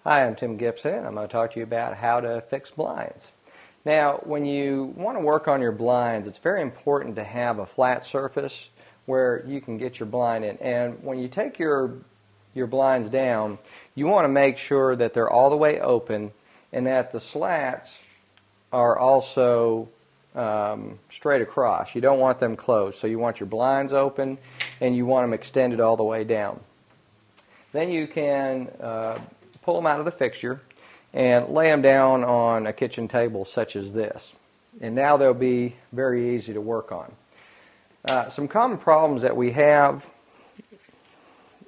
Hi, I'm Tim Gibson, and I'm going to talk to you about how to fix blinds. Now, when you want to work on your blinds, it's very important to have a flat surface where you can get your blind in. And when you take your blinds down, you want to make sure that they're all the way open and that the slats are also straight across. You don't want them closed, so you want your blinds open and you want them extended all the way down. Then you can pull them out of the fixture and lay them down on a kitchen table such as this. And now they'll be very easy to work on. Some common problems that we have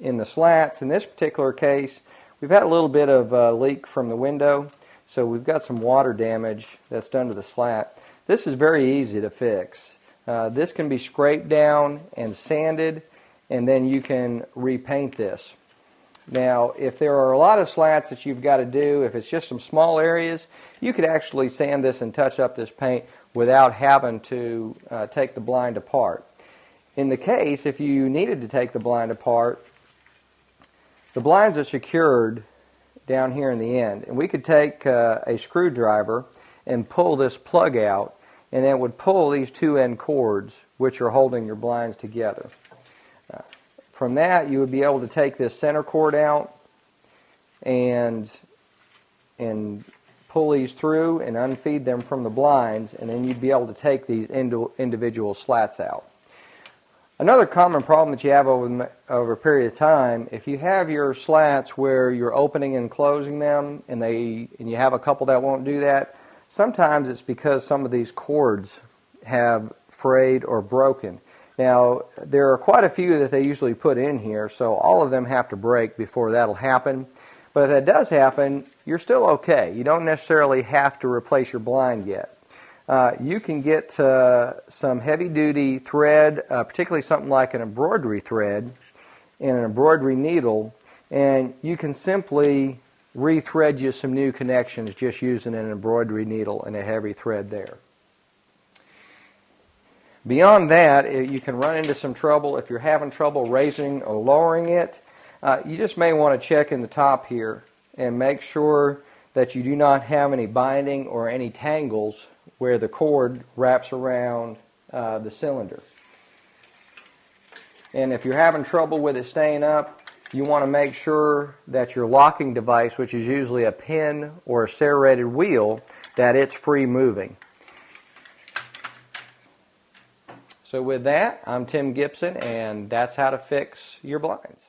in the slats, in this particular case, we've had a little bit of a leak from the window, so we've got some water damage that's done to the slat. This is very easy to fix. This can be scraped down and sanded, and then you can repaint this. Now, if there are a lot of slats that you've got to do, if it's just some small areas, you could actually sand this and touch up this paint without having to take the blind apart. In the case, if you needed to take the blind apart, the blinds are secured down here in the end. And we could take a screwdriver and pull this plug out, and it would pull these two end cords which are holding your blinds together. From that, you would be able to take this center cord out and pull these through and unfeed them from the blinds, and then you'd be able to take these individual slats out. Another common problem that you have over a period of time, if you have your slats where you're opening and closing them and you have a couple that won't do that, sometimes it's because some of these cords have frayed or broken. Now, there are quite a few that they usually put in here, so all of them have to break before that'll happen. But if that does happen, you're still okay. You don't necessarily have to replace your blind yet. You can get some heavy-duty thread, particularly something like an embroidery thread and an embroidery needle, and you can simply rethread you some new connections just using an embroidery needle and a heavy thread there. Beyond that, you can run into some trouble if you're having trouble raising or lowering it. You just may want to check in the top here and make sure that you do not have any binding or any tangles where the cord wraps around the cylinder. And if you're having trouble with it staying up, you want to make sure that your locking device, which is usually a pin or a serrated wheel, that it's free moving. So with that, I'm Tim Gibson, and that's how to fix your blinds.